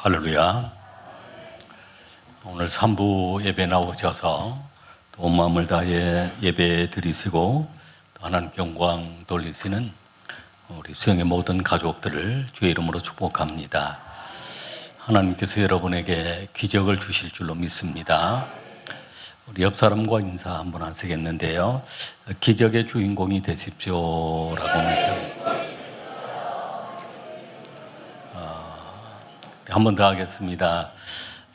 할렐루야. 오늘 3부 예배 나오셔서 온 마음을 다해 예배 드리시고 또 하나님께 영광 돌리시는 우리 수영의 모든 가족들을 주의 이름으로 축복합니다. 하나님께서 여러분에게 기적을 주실 줄로 믿습니다. 우리 옆 사람과 인사 한번 하시겠는데요. 기적의 주인공이 되십시오라고 믿습니다. 한 번 더 하겠습니다.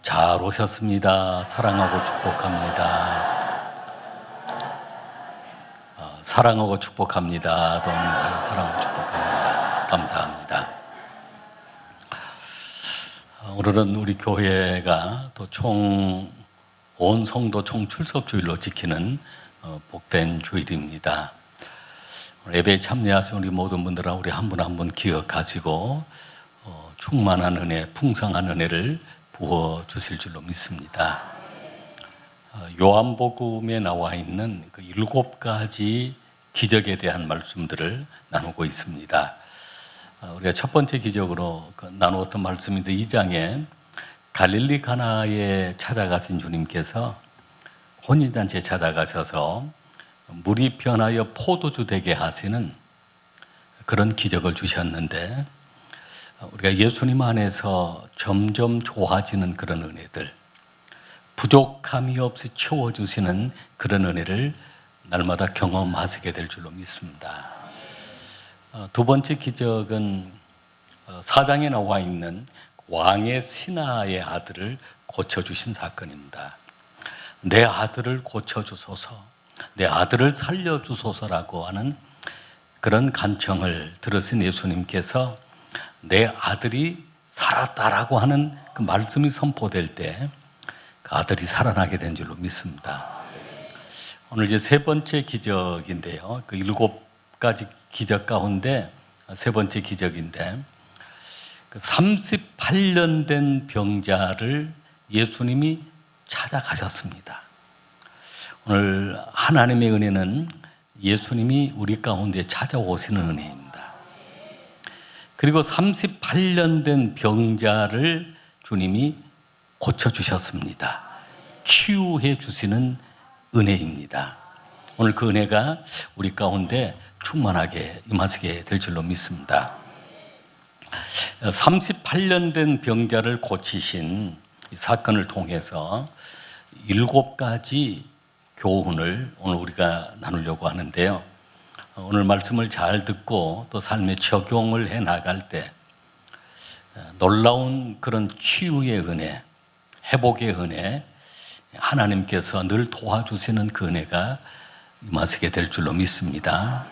잘 오셨습니다. 사랑하고 축복합니다. 사랑하고 축복합니다. 사랑하고 축복합니다. 감사합니다. 오늘은 우리 교회가 또 온 성도 총 출석 주일로 지키는 복된 주일입니다. 예배에 참여하신 우리 모든 분들은 우리 한 분 한 분 기억하시고 충만한 은혜, 풍성한 은혜를 부어주실 줄로 믿습니다. 요한복음에 나와 있는 그 7가지 기적에 대한 말씀들을 나누고 있습니다. 우리가 첫 번째 기적으로 나누었던 말씀인데 2장에 갈릴리 가나에 찾아가신 주님께서 혼인잔치에 찾아가셔서 물이 변하여 포도주 되게 하시는 그런 기적을 주셨는데 우리가 예수님 안에서 점점 좋아지는 그런 은혜들, 부족함이 없이 채워주시는 그런 은혜를 날마다 경험하시게 될 줄로 믿습니다. 두 번째 기적은 4장에 나와 있는 왕의 신하의 아들을 고쳐주신 사건입니다. 내 아들을 고쳐주소서, 내 아들을 살려주소서라고 하는 그런 간청을 들으신 예수님께서 내 아들이 살았다라고 하는 그 말씀이 선포될 때 그 아들이 살아나게 된 줄로 믿습니다. 오늘 이제 세 번째 기적인데요. 그 7가지 기적 가운데 세 번째 기적인데 38년 된 병자를 예수님이 찾아가셨습니다. 오늘 하나님의 은혜는 예수님이 우리 가운데 찾아오시는 은혜입니다. 그리고 38년 된 병자를 주님이 고쳐주셨습니다. 치유해 주시는 은혜입니다. 오늘 그 은혜가 우리 가운데 충만하게 임하시게 될 줄로 믿습니다. 38년 된 병자를 고치신 이 사건을 통해서 7가지 교훈을 오늘 우리가 나누려고 하는데요. 오늘 말씀을 잘 듣고 또 삶에 적용을 해 나갈 때 놀라운 그런 치유의 은혜, 회복의 은혜, 하나님께서 늘 도와주시는 그 은혜가 임하시게 될 줄로 믿습니다.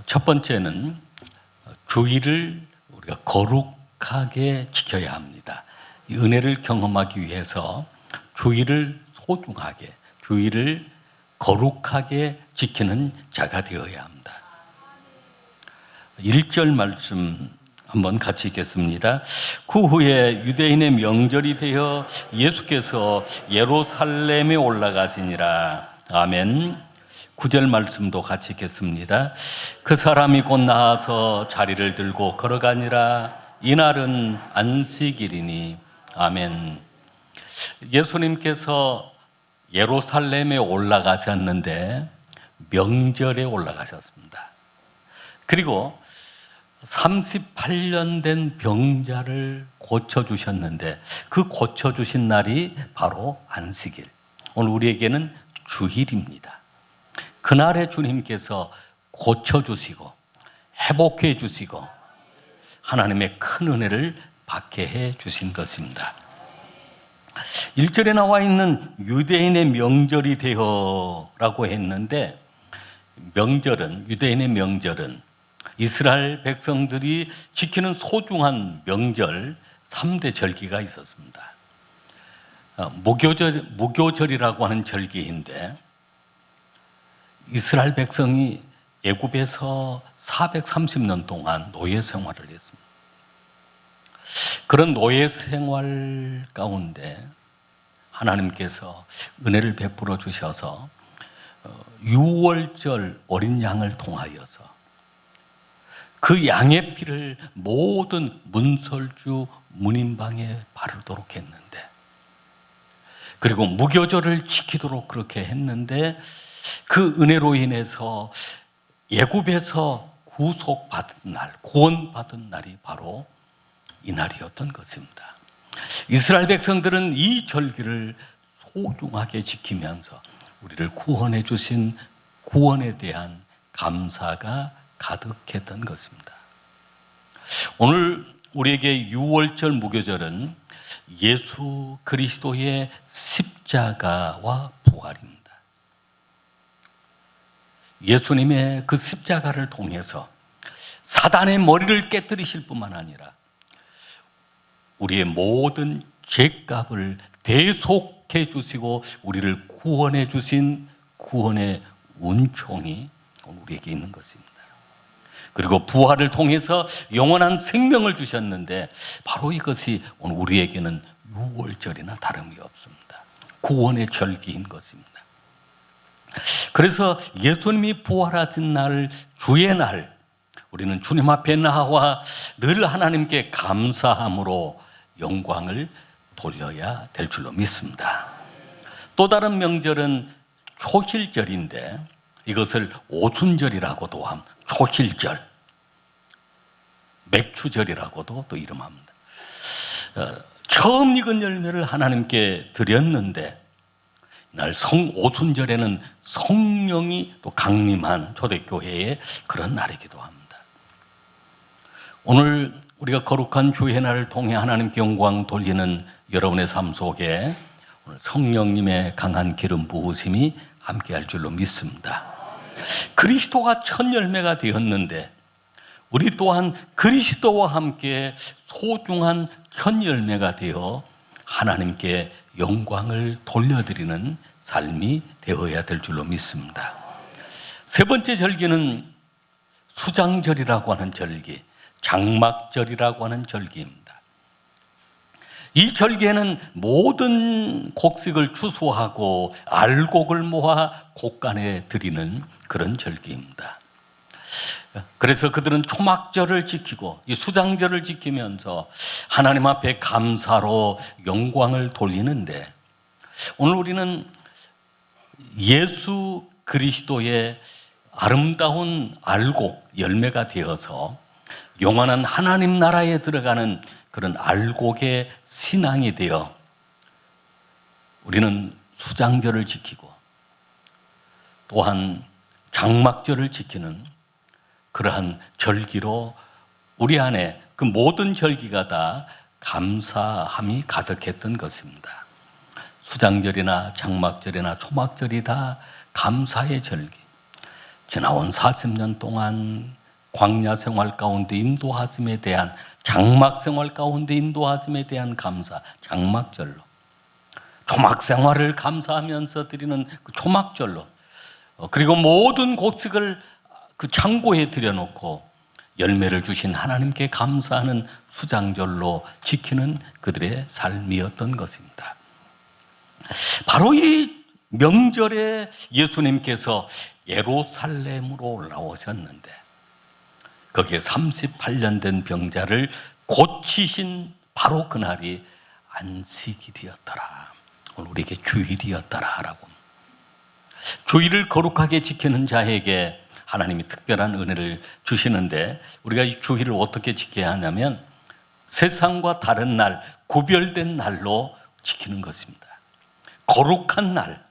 첫 번째는 주의를 우리가 거룩하게 지켜야 합니다. 이 은혜를 경험하기 위해서 주의를 소중하게, 주의를 거룩하게 지키는 자가 되어야 합니다. 1절 말씀 한번 같이 읽겠습니다. 그 후에 유대인의 명절이 되어 예수께서 예루살렘에 올라가시니라. 아멘. 9절 말씀도 같이 읽겠습니다. 그 사람이 곧 나와서 자리를 들고 걸어가니라. 이날은 안식일이니. 아멘. 예수님께서 예루살렘에 올라가셨는데 명절에 올라가셨습니다. 그리고 38년 된 병자를 고쳐주셨는데 그 고쳐주신 날이 바로 안식일. 오늘 우리에게는 주일입니다. 그날에 주님께서 고쳐주시고 회복해 주시고 하나님의 큰 은혜를 받게 해 주신 것입니다. 1절에 나와 있는 유대인의 명절이 되어라고 했는데 유대인의 명절은 이스라엘 백성들이 지키는 소중한 명절 3대 절기가 있었습니다. 무교절이라고 하는 절기인데 이스라엘 백성이 애굽에서 430년 동안 노예 생활을 했습니다. 그런 노예 생활 가운데 하나님께서 은혜를 베풀어 주셔서 6월절 어린 양을 통하여서 그 양의 피를 모든 문설주 문인방에 바르도록 했는데, 그리고 무교절을 지키도록 그렇게 했는데, 그 은혜로 인해서 애굽에서 구속받은 날, 구원받은 날이 바로 이 날이었던 것입니다. 이스라엘 백성들은 이 절기를 소중하게 지키면서 우리를 구원해 주신 구원에 대한 감사가 가득했던 것입니다. 오늘 우리에게 유월절 무교절은 예수 그리스도의 십자가와 부활입니다. 예수님의 그 십자가를 통해서 사단의 머리를 깨뜨리실 뿐만 아니라 우리의 모든 죄값을 대속해 주시고 우리를 구원해 주신 구원의 은총이 우리에게 있는 것입니다. 그리고 부활을 통해서 영원한 생명을 주셨는데, 바로 이것이 오늘 우리에게는 유월절이나 다름이 없습니다. 구원의 절기인 것입니다. 그래서 예수님이 부활하신 날, 주의 날, 우리는 주님 앞에 나와 늘 하나님께 감사함으로 영광을 돌려야 될 줄로 믿습니다. 또 다른 명절은 초실절인데, 이것을 오순절이라고도 합니다. 초실절, 맥추절이라고도 또 이름합니다. 처음 익은 열매를 하나님께 드렸는데, 이날 오순절에는 성령이 또 강림한 초대교회의 그런 날이기도 합니다. 오늘 우리가 거룩한 주의 날을 통해 하나님께 영광 돌리는 여러분의 삶 속에 오늘 성령님의 강한 기름 부으심이 함께할 줄로 믿습니다. 그리스도가 첫 열매가 되었는데, 우리 또한 그리스도와 함께 소중한 첫 열매가 되어 하나님께 영광을 돌려드리는 삶이 되어야 될 줄로 믿습니다. 세 번째 절기는 수장절이라고 하는 절기, 장막절이라고 하는 절기입니다. 이 절기에는 모든 곡식을 추수하고 알곡을 모아 곡간에 드리는 그런 절기입니다. 그래서 그들은 초막절을 지키고 이 수장절을 지키면서 하나님 앞에 감사로 영광을 돌리는데, 오늘 우리는 예수 그리스도의 아름다운 알곡, 열매가 되어서 영원한 하나님 나라에 들어가는 그런 알곡의 신앙이 되어 우리는 수장절을 지키고 또한 장막절을 지키는 그러한 절기로 우리 안에 그 모든 절기가 다 감사함이 가득했던 것입니다. 수장절이나 장막절이나 초막절이 다 감사의 절기. 지나온 40년 동안 광야 생활 가운데 인도하심에 대한, 장막 생활 가운데 인도하심에 대한 감사, 장막절로, 초막 생활을 감사하면서 드리는 그 초막절로, 그리고 모든 곡식을 그 창고에 들여놓고 열매를 주신 하나님께 감사하는 수장절로 지키는 그들의 삶이었던 것입니다. 바로 이 명절에 예수님께서 예루살렘으로 올라오셨는데, 거기에 38년 된 병자를 고치신 바로 그날이 안식일이었더라. 오늘 우리에게 주일이었더라라고. 주일을 거룩하게 지키는 자에게 하나님이 특별한 은혜를 주시는데, 우리가 이 주일을 어떻게 지켜야 하냐면 세상과 다른 날, 구별된 날로 지키는 것입니다. 거룩한 날,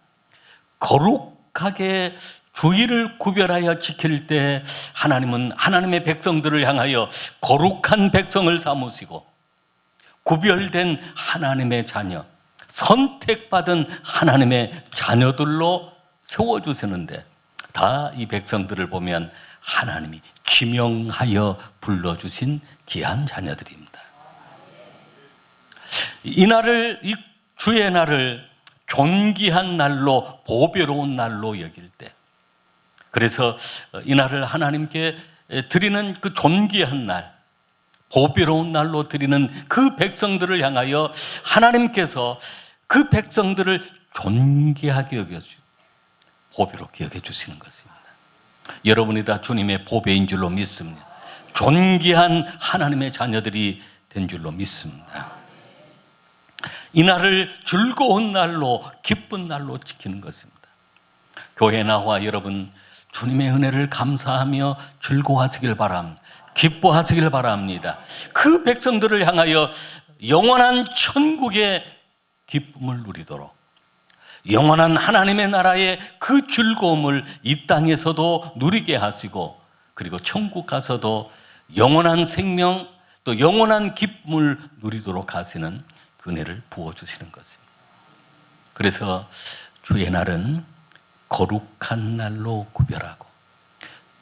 거룩하게 주일을 구별하여 지킬 때 하나님은 하나님의 백성들을 향하여 거룩한 백성을 삼으시고 구별된 하나님의 자녀, 선택받은 하나님의 자녀들로 세워주시는데, 다 이 백성들을 보면 하나님이 지명하여 불러주신 귀한 자녀들입니다. 이 날을, 이 주의 날을 존귀한 날로, 보배로운 날로 여길 때, 그래서 이 날을 하나님께 드리는 그 존귀한 날, 보배로운 날로 드리는 그 백성들을 향하여 하나님께서 그 백성들을 존귀하게 여겨주시고 보배롭게 여겨주시는 것입니다. 여러분이 다 주님의 보배인 줄로 믿습니다. 존귀한 하나님의 자녀들이 된 줄로 믿습니다. 이 날을 즐거운 날로, 기쁜 날로 지키는 것입니다. 교회 나와 여러분 주님의 은혜를 감사하며 즐거워하시길 바랍니다. 기뻐하시길 바랍니다. 그 백성들을 향하여 영원한 천국의 기쁨을 누리도록, 영원한 하나님의 나라의 그 즐거움을 이 땅에서도 누리게 하시고, 그리고 천국 가서도 영원한 생명, 또 영원한 기쁨을 누리도록 하시는 그 은혜를 부어주시는 것입니다. 그래서 주의 날은 거룩한 날로 구별하고,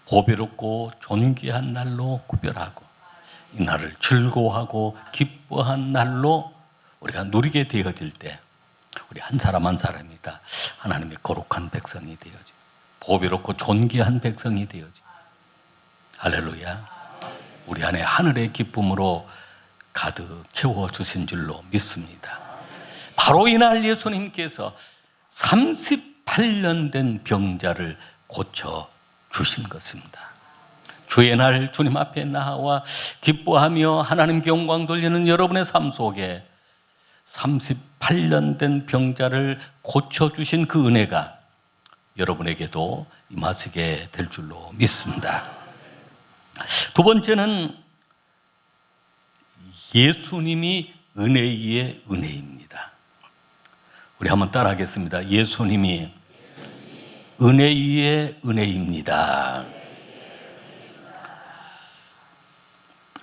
보배롭고 존귀한 날로 구별하고, 이 날을 즐거워하고 기뻐한 날로 우리가 누리게 되어질 때, 우리 한 사람 한 사람이 다 하나님의 거룩한 백성이 되어지고 보배롭고 존귀한 백성이 되어지고, 할렐루야. 우리 안에 하늘의 기쁨으로 가득 채워주신 줄로 믿습니다. 바로 이날 예수님께서 38년 된 병자를 고쳐주신 것입니다. 주의 날 주님 앞에 나와 기뻐하며 하나님께 영광 돌리는 여러분의 삶 속에 38년 된 병자를 고쳐주신 그 은혜가 여러분에게도 임하시게 될 줄로 믿습니다. 두 번째는 예수님이 은혜 위에 은혜입니다. 우리 한번 따라하겠습니다. 예수님이 은혜 위에 은혜입니다.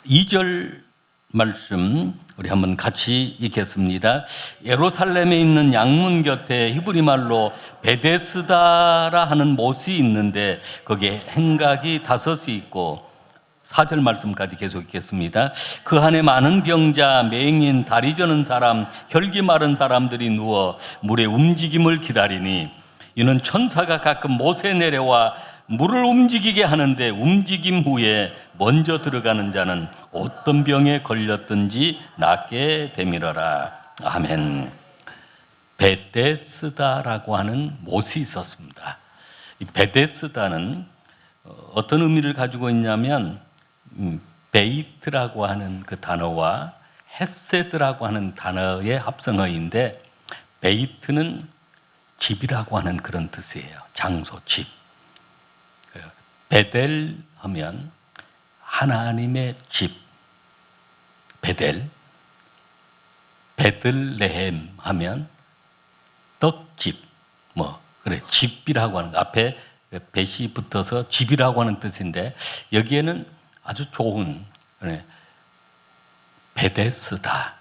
2절 말씀 우리 한번 같이 읽겠습니다. 예루살렘에 있는 양문 곁에 히브리 말로 베데스다라 하는 못이 있는데 거기에 행각이 5이 있고, 4절 말씀까지 계속 읽겠습니다. 그 안에 많은 병자, 맹인, 다리 저는 사람, 혈기 마른 사람들이 누워 물의 움직임을 기다리니, 이는 천사가 가끔 못에 내려와 물을 움직이게 하는데 움직임 후에 먼저 들어가는 자는 어떤 병에 걸렸든지 낫게 되밀어라. 아멘. 베데스다라고 하는 못이 있었습니다. 이 베데스다는 어떤 의미를 가지고 있냐면, 베이트라고 하는 그 단어와 헤세드라고 하는 단어의 합성어인데, 베이트는 집이라고 하는 그런 뜻이에요. 장소, 집. 베델 하면 하나님의 집, 베델. 베들레헴 하면 떡집, 그래, 집이라고 하는 거. 앞에 벳이 붙어서 집이라고 하는 뜻인데, 여기에는 아주 좋은 베데스다.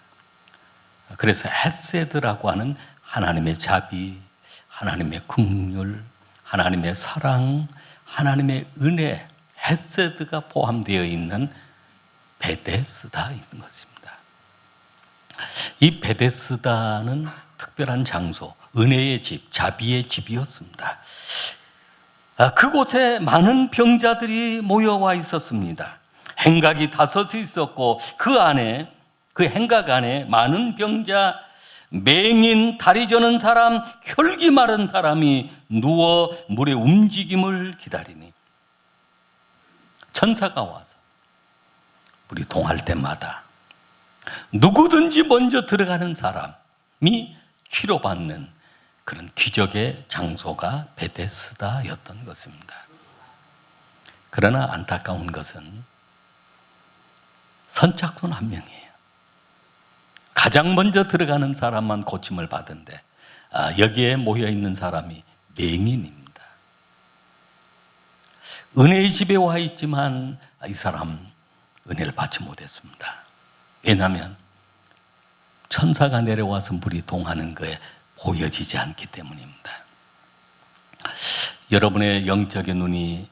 그래서 헤세드라고 하는 하나님의 자비, 하나님의 긍휼, 하나님의 사랑, 하나님의 은혜, 헤세드가 포함되어 있는 베데스다 있는 것입니다. 이 베데스다는 특별한 장소, 은혜의 집, 자비의 집이었습니다. 그곳에 많은 병자들이 모여와 있었습니다. 행각이 5이 있었고, 그 안에, 그 행각 안에 많은 병자, 맹인, 다리 저는 사람, 혈기 마른 사람이 누워 물의 움직임을 기다리니, 천사가 와서 물이 동할 때마다 누구든지 먼저 들어가는 사람이 치료받는 그런 기적의 장소가 베데스다였던 것입니다. 그러나 안타까운 것은 선착순 한 명이에요. 가장 먼저 들어가는 사람만 고침을 받은데, 여기에 모여있는 사람이 맹인입니다. 은혜의 집에 와 있지만 이 사람 은혜를 받지 못했습니다. 왜냐하면 천사가 내려와서 물이 동하는 거에 보여지지 않기 때문입니다. 여러분의 영적인 눈이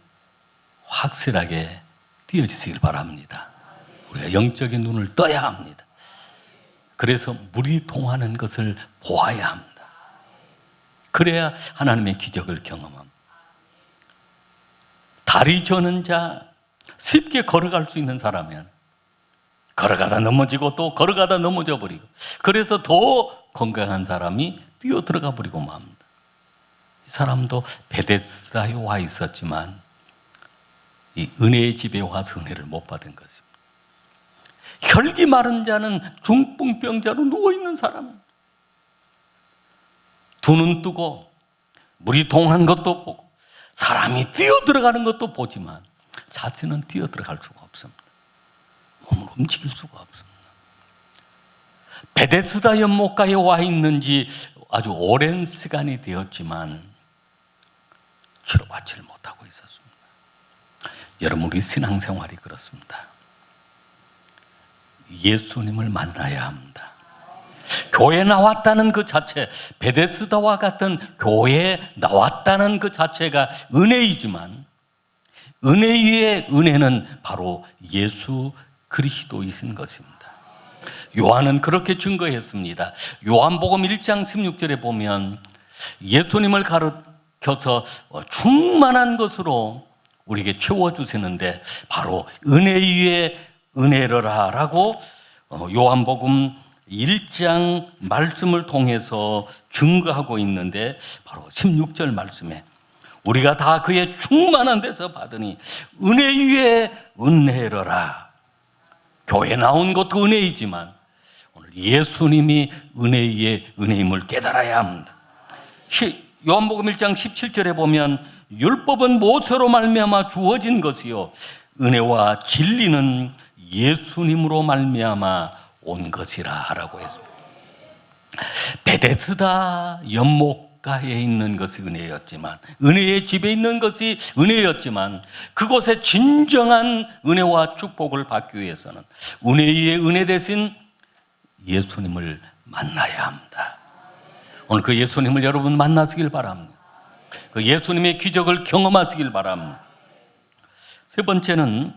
확실하게 띄어지시길 바랍니다. 우리가 영적인 눈을 떠야 합니다. 그래서 물이 동하는 것을 보아야 합니다. 그래야 하나님의 기적을 경험합니다. 다리 저는 자, 쉽게 걸어갈 수 있는 사람이야. 걸어가다 넘어지고 또 걸어가다 넘어져 버리고, 그래서 더 건강한 사람이 뛰어 들어가 버리고 맙니다. 이 사람도 베데스다에 와 있었지만 이 은혜의 집에 와서 은혜를 못 받은 것입니다. 혈기 마른 자는 중풍병자로 누워있는 사람, 두 눈 뜨고 물이 동한 것도 보고 사람이 뛰어들어가는 것도 보지만 자신은 뛰어들어갈 수가 없습니다. 몸을 움직일 수가 없습니다. 베데스다 연못가에 와 있는지 아주 오랜 시간이 되었지만 치료받지를 못하고 있었습니다. 여러분, 우리 신앙생활이 그렇습니다. 예수님을 만나야 합니다. 교회 나왔다는 그 자체, 베데스다와 같은 교회에 나왔다는 그 자체가 은혜이지만 은혜 위에 은혜는 바로 예수 그리스도이신 것입니다. 요한은 그렇게 증거했습니다. 요한복음 1장 16절에 보면 예수님을 가르쳐서 충만한 것으로 우리에게 채워주시는데 바로 은혜 위에 은혜로라 라고 요한복음 1장 말씀을 통해서 증거하고 있는데 바로 16절 말씀에 우리가 다 그의 충만한 데서 받으니 은혜 위에 은혜로라. 교회 나온 것도 은혜이지만 오늘 예수님이 은혜 위에 은혜임을 깨달아야 합니다. 요한복음 1장 17절에 보면 율법은 모세로 말미암아 주어진 것이요 은혜와 진리는 예수님으로 말미암아 온 것이라 라고 했습니다. 베데스다 연못가에 있는 것이 은혜였지만, 은혜의 집에 있는 것이 은혜였지만 그곳에 진정한 은혜와 축복을 받기 위해서는 은혜 위에 은혜 대신 예수님을 만나야 합니다. 오늘 그 예수님을 여러분 만나시길 바랍니다. 그 예수님의 기적을 경험하시길 바랍니다. 세 번째는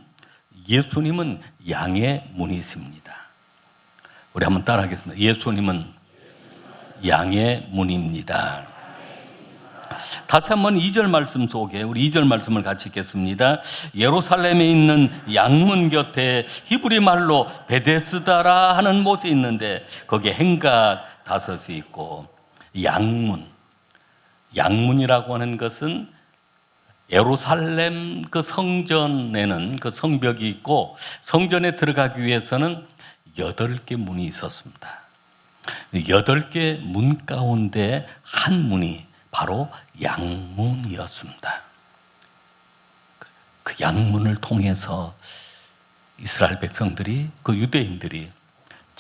예수님은 양의 문이십니다. 우리 한번 따라하겠습니다. 예수님은 양의 문입니다. 다시 한번 2절 말씀 속에 우리 2절 말씀을 같이 읽겠습니다. 예루살렘에 있는 양문 곁에 히브리 말로 베데스다라 하는 곳이 있는데 거기에 행각 5이 있고 양문이라고 하는 것은 예루살렘 그 성전에는 그 성벽이 있고 성전에 들어가기 위해서는 8개 문이 있었습니다. 8개 문 가운데 한 문이 바로 양문이었습니다. 그 양문을 통해서 이스라엘 백성들이, 그 유대인들이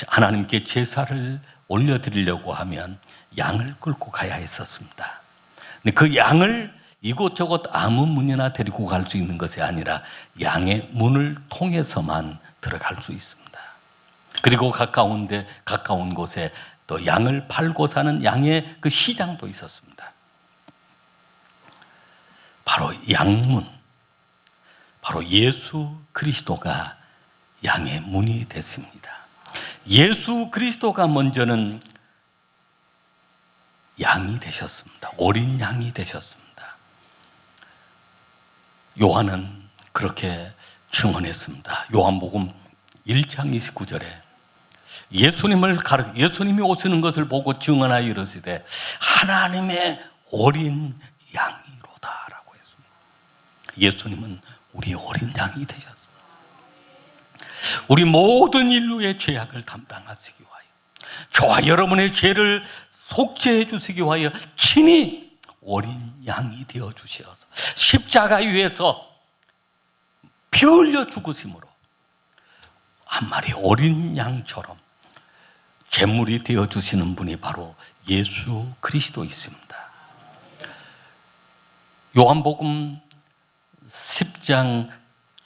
하나님께 제사를 올려드리려고 하면 양을 끌고 가야 했었습니다. 근데 그 양을 이곳저곳 아무 문이나 데리고 갈 수 있는 것이 아니라 양의 문을 통해서만 들어갈 수 있습니다. 그리고 가까운 곳에 또 양을 팔고 사는 양의 그 시장도 있었습니다. 바로 양문, 바로 예수 그리스도가 양의 문이 됐습니다. 예수 그리스도가 먼저는 양이 되셨습니다. 어린 양이 되셨습니다. 요한은 그렇게 증언했습니다. 요한복음 1장 29절에 예수님이 오시는 것을 보고 증언하여 이르시되 하나님의 어린 양이로다라고 했습니다. 예수님은 우리 어린 양이 되셨습니다. 우리 모든 인류의 죄악을 담당하시기 위하여, 저와 여러분의 죄를 속죄해 주시기 위하여 친히 어린 양이 되어 주셔서 십자가 위에서 피 흘려 죽으심으로 한 마리 어린 양처럼 제물이 되어 주시는 분이 바로 예수 그리스도이십니다. 요한복음 10장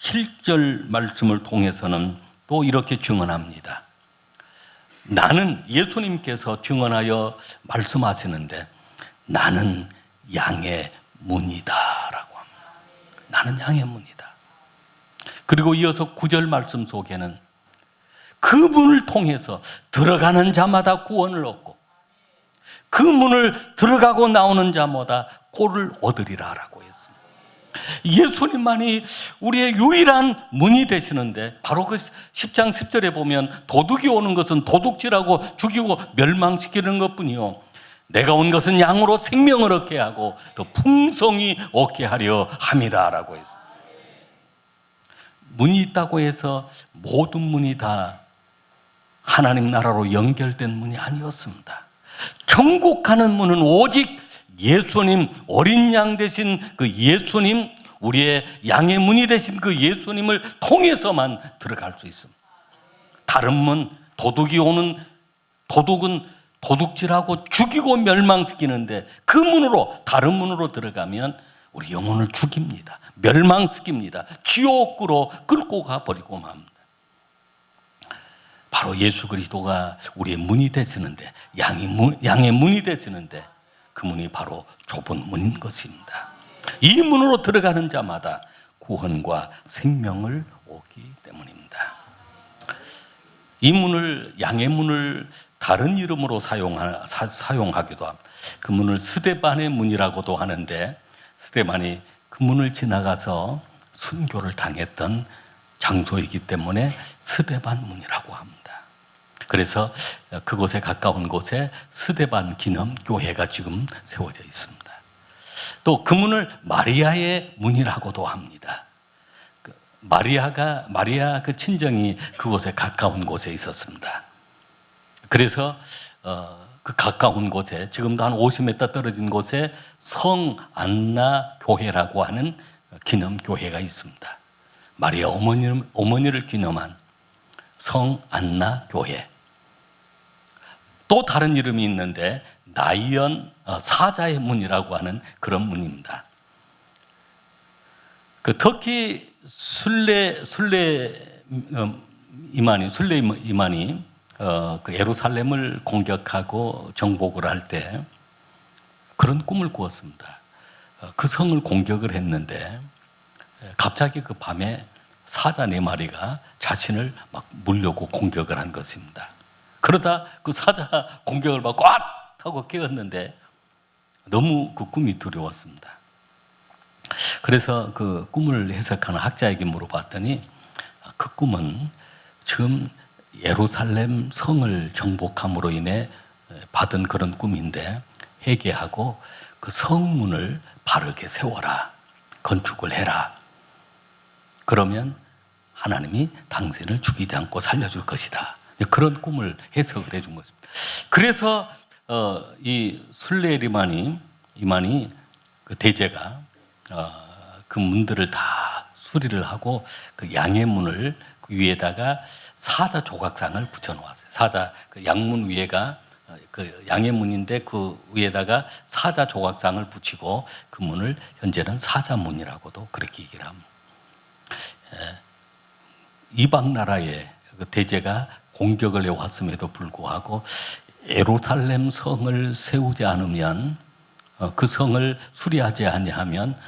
7절 말씀을 통해서는 또 이렇게 증언합니다. 나는, 예수님께서 증언하여 말씀하시는데 나는 양의 문이다 라고 합니다. 나는 양의 문이다. 그리고 이어서 9절 말씀 속에는 그 문을 통해서 들어가는 자마다 구원을 얻고 그 문을 들어가고 나오는 자마다 꼴을 얻으리라 라고 했습니다. 예수님만이 우리의 유일한 문이 되시는데 바로 그 10장 10절에 보면 도둑이 오는 것은 도둑질하고 죽이고 멸망시키는 것뿐이요 내가 온 것은 양으로 생명을 얻게 하고 더 풍성히 얻게 하려 함이라 라고 했습니다. 문이 있다고 해서 모든 문이 다 하나님 나라로 연결된 문이 아니었습니다. 천국 가는 문은 오직 예수님, 어린 양 되신 그 예수님, 우리의 양의 문이 되신 그 예수님을 통해서만 들어갈 수 있습니다. 다른 문, 도둑은 도둑질하고 죽이고 멸망시키는데 그 문으로, 다른 문으로 들어가면 우리 영혼을 죽입니다. 멸망시킵니다. 지옥으로 끌고 가버리고 맙니다. 바로 예수 그리스도가 우리의 문이 되시는데, 양의 문이 되시는데 그 문이 바로 좁은 문인 것입니다. 이 문으로 들어가는 자마다 구원과 생명을 얻기 때문입니다. 이 문을, 양의 문을 다른 이름으로 사용하기도 합니다. 그 문을 스데반의 문이라고도 하는데, 스데반이 그 문을 지나가서 순교를 당했던 장소이기 때문에 스데반 문이라고 합니다. 그래서 그곳에 가까운 곳에 스데반 기념교회가 지금 세워져 있습니다. 또 그 문을 마리아의 문이라고도 합니다. 마리아 그 친정이 그곳에 가까운 곳에 있었습니다. 그래서 그 가까운 곳에, 지금도 한 50m 떨어진 곳에 성 안나 교회라고 하는 기념교회가 있습니다. 마리아 어머니를 기념한 성 안나 교회. 또 다른 이름이 있는데 나이언 사자의 문이라고 하는 그런 문입니다. 그 터키 순례 이만이 그 예루살렘을 공격하고 정복을 할 때 그런 꿈을 꾸었습니다. 그 성을 공격을 했는데 갑자기 그 밤에 사자 4마리가 자신을 막 물려고 공격을 한 것입니다. 그러다 그 사자 공격을 받고 꽉 하고 깨었는데 너무 그 꿈이 두려웠습니다. 그래서 그 꿈을 해석하는 학자에게 물어봤더니 그 꿈은 지금 예루살렘 성을 정복함으로 인해 받은 그런 꿈인데, 회개하고 그 성문을 바르게 세워라, 건축을 해라. 그러면 하나님이 당신을 죽이지 않고 살려줄 것이다. 그런 꿈을 해석을 해준 것입니다. 그래서 이 이만이 그 대제가 그 문들을 다 수리를 하고 그 양의 문을 그 위에다가 사자 조각상을 붙여 놓았어요. 그 양문 위에가 그 양의 문인데 그 위에다가 사자 조각상을 붙이고 그 문을 현재는 사자문이라고도 그렇게 얘기를 합니다. 이방 나라의 그 대제가 공격을 해왔음에도 불구하고 예루살렘 성을 세우지 않으면, 그 성을 수리하지 아니하면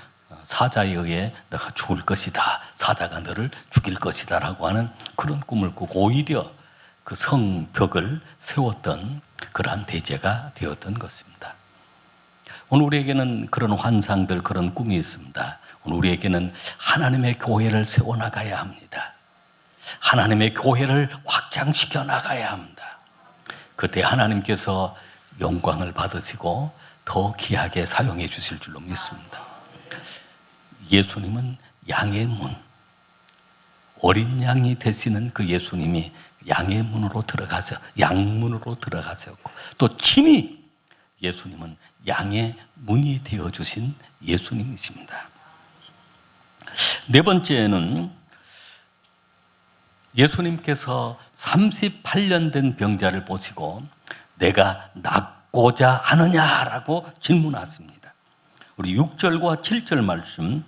사자에 의해 너가 죽을 것이다, 사자가 너를 죽일 것이다 라고 하는 그런 꿈을 꾸고 오히려 그 성벽을 세웠던 그러한 대제가 되었던 것입니다. 오늘 우리에게는 그런 환상들, 그런 꿈이 있습니다. 오늘 우리에게는 하나님의 교회를 세워나가야 합니다. 하나님의 교회를 확장시켜 나가야 합니다. 그때 하나님께서 영광을 받으시고 더 귀하게 사용해 주실 줄로 믿습니다. 예수님은 양의 문, 어린 양이 되시는 그 예수님이 양의 문으로 양문으로 들어가셨고, 또 친히 예수님은 양의 문이 되어주신 예수님이십니다. 네 번째는 예수님께서 38년 된 병자를 보시고 내가 낫고자 하느냐라고 질문하십니다. 우리 6절과 7절 말씀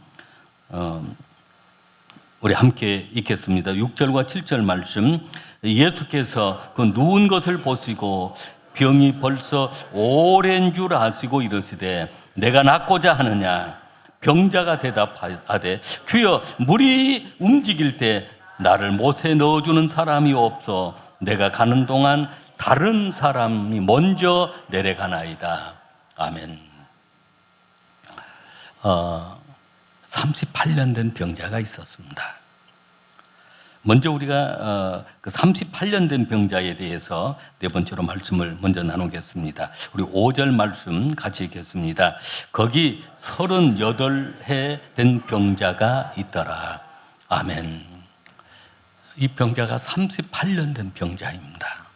우리 함께 읽겠습니다. 6절과 7절 말씀. 예수께서 그 누운 것을 보시고 병이 벌써 오랜 줄 아시고 이르시되 내가 낫고자 하느냐. 병자가 대답하되 주여, 물이 움직일 때 나를 못에 넣어주는 사람이 없어 내가 가는 동안 다른 사람이 먼저 내려가나이다. 아멘. 38년 된 병자가 있었습니다. 먼저 우리가 그 38년 된 병자에 대해서 네 번째로 말씀을 먼저 나누겠습니다. 우리 5절 말씀 같이 읽겠습니다. 거기 38해 된 병자가 있더라. 아멘. 이 병자가 38년 된 병자입니다.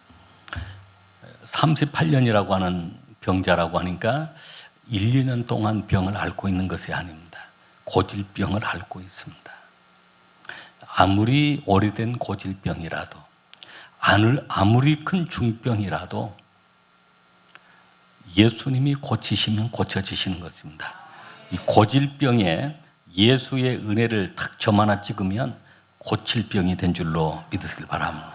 38년이라고 하는 병자라고 하니까 1, 2년 동안 병을 앓고 있는 것이 아닙니다. 고질병을 앓고 있습니다. 아무리 오래된 고질병이라도, 아무리 큰 중병이라도 예수님이 고치시면 고쳐지시는 것입니다. 이 고질병에 예수의 은혜를 탁 점 하나 찍으면 고칠 병이 된 줄로 믿으시길 바랍니다.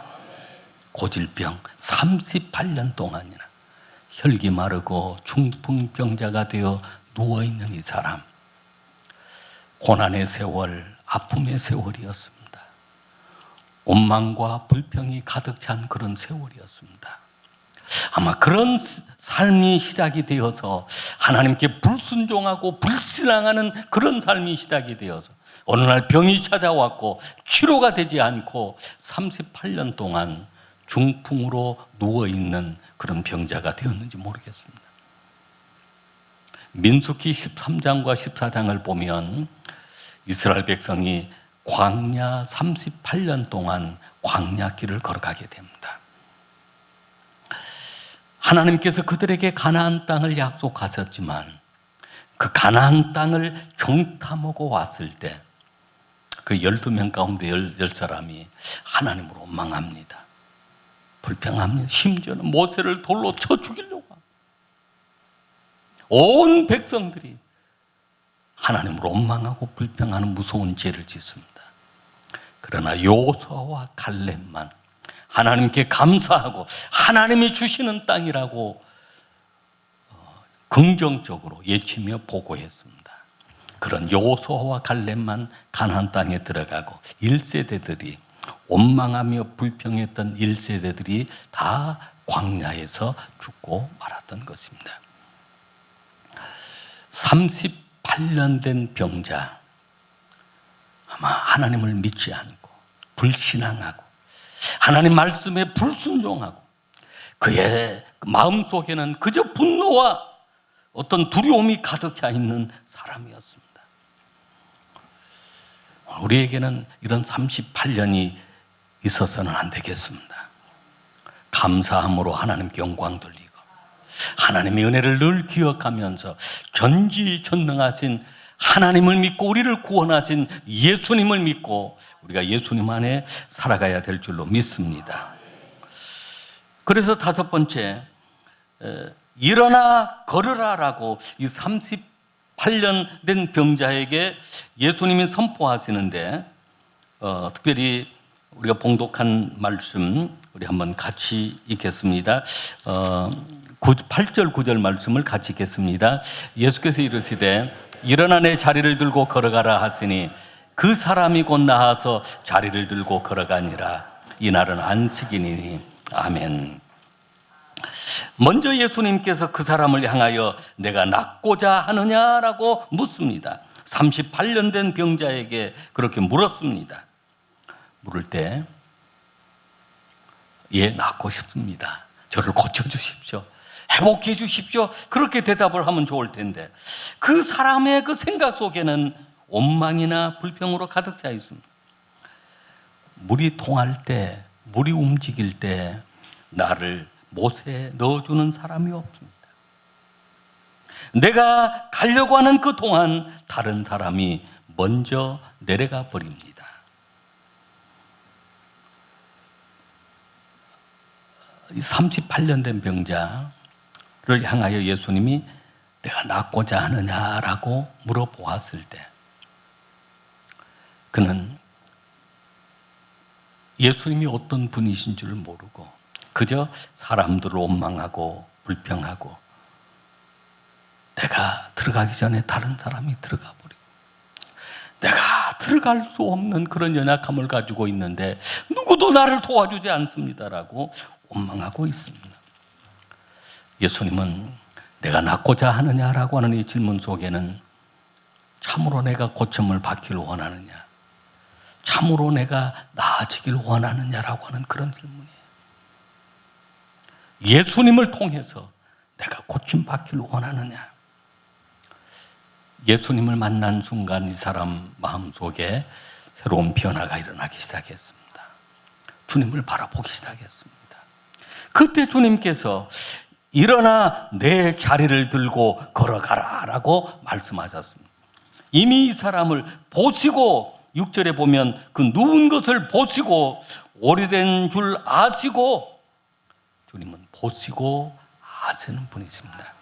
고질병 38년 동안이나 혈기 마르고 중풍병자가 되어 누워있는 이 사람, 고난의 세월, 아픔의 세월이었습니다. 원망과 불평이 가득 찬 그런 세월이었습니다. 아마 그런 삶이 시작이 되어서 하나님께 불순종하고 불신앙하는 그런 삶이 시작이 되어서 어느 날 병이 찾아왔고 치료가 되지 않고 38년 동안 중풍으로 누워있는 그런 병자가 되었는지 모르겠습니다. 민수기 13장과 14장을 보면 이스라엘 백성이 광야 38년 동안 광야길을 걸어가게 됩니다. 하나님께서 그들에게 가나안 땅을 약속하셨지만 그 가나안 땅을 경탐하고 왔을 때 그 12명 가운데 10사람이 하나님으로 원망합니다. 불평합니다. 심지어는 모세를 돌로 쳐 죽이려고 합니다. 온 백성들이 하나님으로 원망하고 불평하는 무서운 죄를 짓습니다. 그러나 요수아와 갈렙만 하나님께 감사하고 하나님이 주시는 땅이라고 긍정적으로 예치며 보고했습니다. 그런 요수아와 갈렙만 가나안 땅에 들어가고 1세대들이 원망하며 불평했던 1세대들이 다 광야에서 죽고 말았던 것입니다. 38년 된 병자, 아마 하나님을 믿지 않고 불신앙하고 하나님 말씀에 불순종하고 그의 마음속에는 그저 분노와 어떤 두려움이 가득 차 있는 사람이었습니다. 우리에게는 이런 38년이 있어서는 안 되겠습니다. 감사함으로 하나님께 영광 돌리고 하나님의 은혜를 늘 기억하면서 전지전능하신 하나님을 믿고 우리를 구원하신 예수님을 믿고 우리가 예수님 안에 살아가야 될 줄로 믿습니다. 그래서 5번째, 일어나 걸으라라고 이 38년 된 병자에게 예수님이 선포하시는데 특별히 우리가 봉독한 말씀 우리 한번 같이 읽겠습니다. 8절 9절 말씀을 같이 읽겠습니다. 예수께서 이르시되 일어나 내 자리를 들고 걸어가라 하시니 그 사람이 곧 나아서 자리를 들고 걸어가니라. 이날은 안식이니. 아멘. 먼저 예수님께서 그 사람을 향하여 내가 낫고자 하느냐라고 묻습니다. 38년 된 병자에게 그렇게 물었습니다. 물을 때 예, 낫고 싶습니다. 저를 고쳐주십시오. 회복해 주십시오. 그렇게 대답을 하면 좋을 텐데 그 사람의 그 생각 속에는 원망이나 불평으로 가득 차 있습니다. 물이 통할 때, 물이 움직일 때 나를 못에 넣어주는 사람이 없습니다. 내가 가려고 하는 그 동안 다른 사람이 먼저 내려가 버립니다. 이 38년 된 병자를 향하여 예수님이 내가 낫고자 하느냐라고 물어보았을 때 그는 예수님이 어떤 분이신 줄 모르고 그저 사람들을 원망하고 불평하고 내가 들어가기 전에 다른 사람이 들어가 버리고 내가 들어갈 수 없는 그런 연약함을 가지고 있는데 누구도 나를 도와주지 않습니다라고 원망하고 있습니다. 예수님은 내가 낫고자 하느냐라고 하는 이 질문 속에는 참으로 내가 고침을 받기를 원하느냐, 참으로 내가 나아지길 원하느냐라고 하는 그런 질문이에요. 예수님을 통해서 내가 고침받기를 원하느냐. 예수님을 만난 순간 이 사람 마음속에 새로운 변화가 일어나기 시작했습니다. 주님을 바라보기 시작했습니다. 그때 주님께서 일어나 내 자리를 들고 걸어가라 라고 말씀하셨습니다. 이미 이 사람을 보시고 6절에 보면 그 누운 것을 보시고 오래된 줄 아시고, 주님은 보시고 아시는 분이십니다.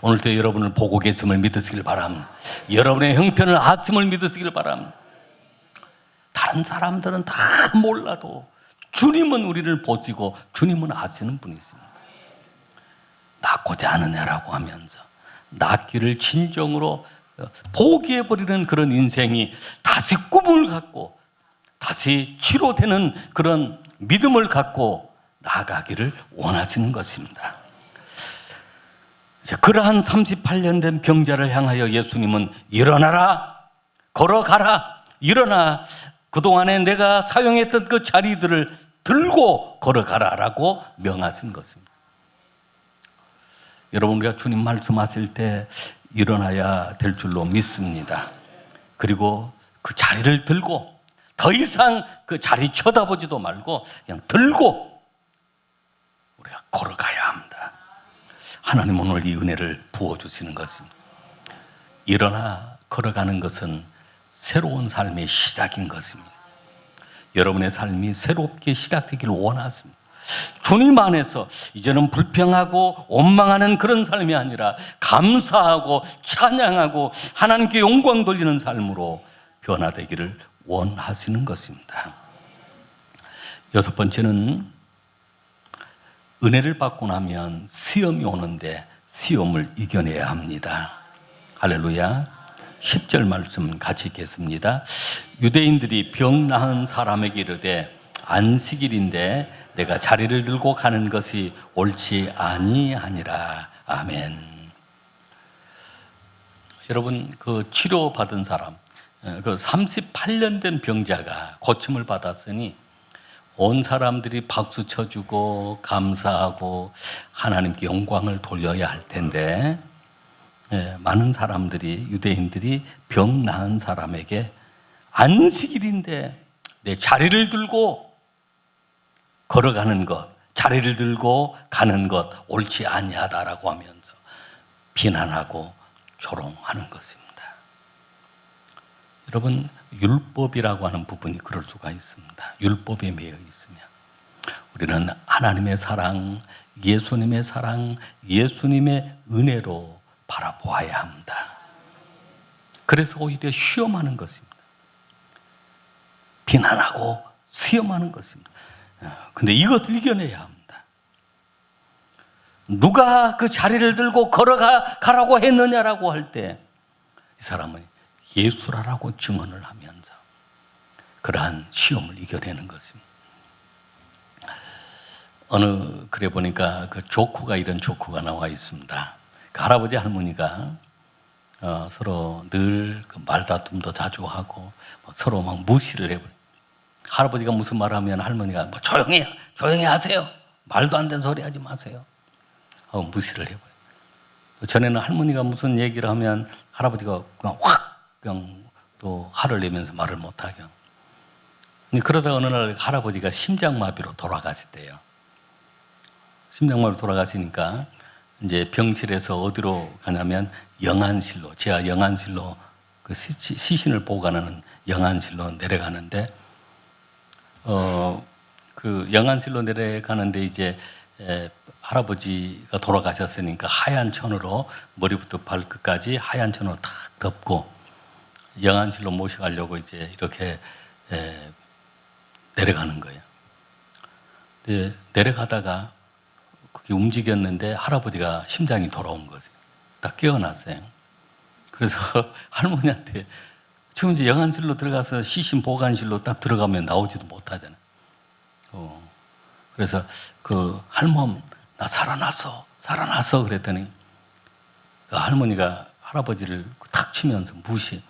오늘도 여러분을 보고 계심을 믿으시길 바랍니다. 여러분의 형편을 아심을 믿으시길 바랍니다. 다른 사람들은 다 몰라도 주님은 우리를 보시고 주님은 아시는 분이십니다. 낳고자 하느냐라고 하면서 낳기를 진정으로 포기해버리는 그런 인생이 다시 꿈을 갖고 다시 치료되는 그런 믿음을 갖고 나아가기를 원하시는 것입니다. 그러한 38년 된 병자를 향하여 예수님은 일어나라, 걸어가라, 일어나 그동안에 내가 사용했던 그 자리들을 들고 걸어가라라고 명하신 것입니다. 여러분, 우리가 주님 말씀하실 때 일어나야 될 줄로 믿습니다. 그리고 그 자리를 들고 더 이상 그 자리 쳐다보지도 말고 그냥 들고 우리가 걸어가야 합니다. 하나님은 오늘 이 은혜를 부어주시는 것입니다. 일어나 걸어가는 것은 새로운 삶의 시작인 것입니다. 여러분의 삶이 새롭게 시작되기를 원하십니다. 주님 안에서 이제는 불평하고 원망하는 그런 삶이 아니라 감사하고 찬양하고 하나님께 영광 돌리는 삶으로 변화되기를 원하시는 것입니다. 여섯 번째는 은혜를 받고 나면 시험이 오는데 시험을 이겨내야 합니다. 할렐루야. 10절 말씀 같이 읽겠습니다. 유대인들이 병 나은 사람에게 이르되 안식일인데 내가 자리를 들고 가는 것이 옳지 아니하니라. 아멘. 여러분, 그 치료받은 사람, 그 38년 된 병자가 고침을 받았으니 온 사람들이 박수 쳐주고 감사하고 하나님께 영광을 돌려야 할 텐데, 많은 사람들이, 유대인들이 병 나은 사람에게 안식일인데 내 자리를 들고 걸어가는 것, 자리를 들고 가는 것 옳지 아니하다라고 하면서 비난하고 조롱하는 것입니다. 여러분, 율법이라고 하는 부분이 그럴 수가 있습니다. 율법에 매여 있으면 우리는 하나님의 사랑, 예수님의 사랑, 예수님의 은혜로 바라보아야 합니다. 그래서 오히려 시험하는 것입니다. 비난하고 시험하는 것입니다. 근데 이것을 이겨내야 합니다. 누가 그 자리를 들고 걸어가라고 했느냐라고 할 때 이 사람은 예수라라고 증언을 하면서 그러한 시험을 이겨내는 것입니다. 어느 글에 보니까 그 조크가 이런 조크가 나와 있습니다. 그 할아버지 할머니가 서로 늘 그 말다툼도 자주 하고 서로 막 무시를 해버려요. 할아버지가 무슨 말하면 할머니가 뭐 조용히 하세요. 말도 안 되는 소리 하지 마세요. 하고 무시를 해버려요. 전에는 할머니가 무슨 얘기를 하면 할아버지가 그냥 그냥 또 화를 내면서 말을 못하게. 그러다 어느 날 할아버지가 심장마비로 돌아가시대요. 심장마비로 돌아가시니까 이제 병실에서 어디로 가냐면 영안실로, 제가 영안실로 그 시신을 보관하는 영안실로 내려가는데, 그 영안실로 내려가는데 이제 할아버지가 돌아가셨으니까 하얀 천으로 머리부터 발끝까지 하얀 천으로 탁 덮고 영안실로 모셔가려고 이제 이렇게 내려가는 거예요. 근데 내려가다가 그게 움직였는데 할아버지가 심장이 돌아온 거죠. 딱 깨어났어요. 그래서 할머니한테 지금 이제 영안실로 들어가서 시신 보관실로 딱 들어가면 나오지도 못하잖아요. 그래서 그 할멈 나 살아났어 그랬더니 그 할머니가 할아버지를 탁 치면서 무시.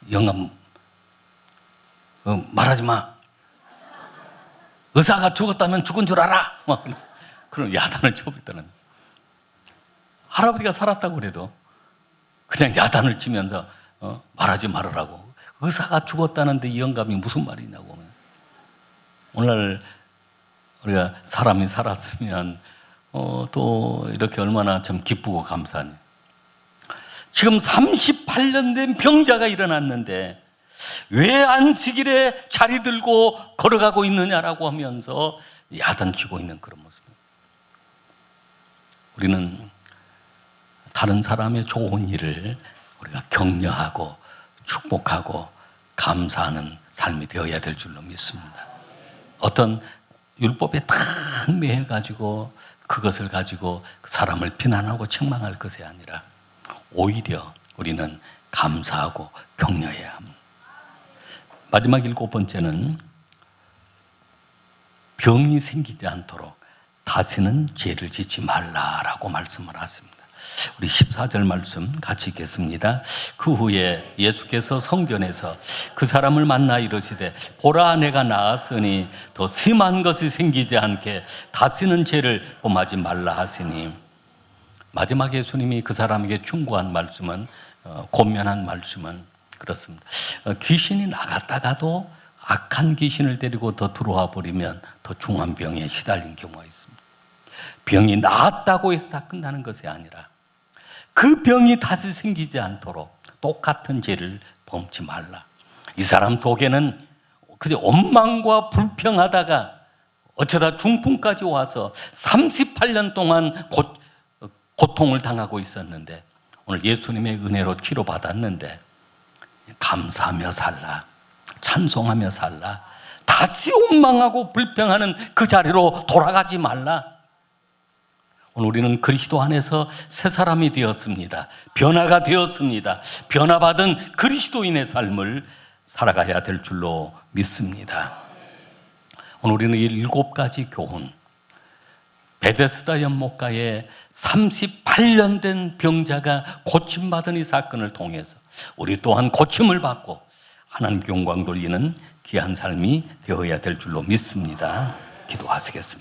영감 말하지 마. 의사가 죽었다면 죽은 줄 알아. 막 그런 야단을 치고 있다는. 할아버지가 살았다고 그래도 그냥 야단을 치면서 말하지 말으라고. 의사가 죽었다는데 이 영감이 무슨 말이냐고. 오늘 우리가 사람이 살았으면 또 이렇게 얼마나 참 기쁘고 감사하니. 지금 38년 된 병자가 일어났는데 왜 안식일에 자리 들고 걸어가고 있느냐라고 하면서 야단치고 있는 그런 모습입니다. 우리는 다른 사람의 좋은 일을 우리가 격려하고 축복하고 감사하는 삶이 되어야 될 줄로 믿습니다. 어떤 율법에 딱 매여가지고 그것을 가지고 사람을 비난하고 책망할 것이 아니라 오히려 우리는 감사하고 격려해야 합니다. 마지막 7번째는 병이 생기지 않도록 다시는 죄를 짓지 말라라고 말씀을 하십니다. 우리 14절 말씀 같이 읽겠습니다. 그 후에 예수께서 성전에서 그 사람을 만나 이르시되 보라 내가 나았으니 더 심한 것이 생기지 않게 다시는 죄를 범하지 말라 하시니. 마지막에 예수님이 그 사람에게 충고한 말씀은 권면한 말씀은 그렇습니다. 귀신이 나갔다가도 악한 귀신을 데리고 더 들어와 버리면 더 중한 병에 시달린 경우가 있습니다. 병이 나았다고 해서 다 끝나는 것이 아니라 그 병이 다시 생기지 않도록 똑같은 죄를 범치 말라. 이 사람 속에는 그저 원망과 불평하다가 어쩌다 중풍까지 와서 38년 동안 고통을 당하고 있었는데 오늘 예수님의 은혜로 치료받았는데 감사하며 살라, 찬송하며 살라, 다시 원망하고 불평하는 그 자리로 돌아가지 말라. 오늘 우리는 그리스도 안에서 새 사람이 되었습니다. 변화가 되었습니다. 변화받은 그리스도인의 삶을 살아가야 될 줄로 믿습니다. 오늘 우리는 7가지 교훈, 베데스다 연못가에 38년 된 병자가 고침받은 이 사건을 통해서 우리 또한 고침을 받고 하나님께 영광 돌리는 귀한 삶이 되어야 될 줄로 믿습니다. 기도하시겠습니다.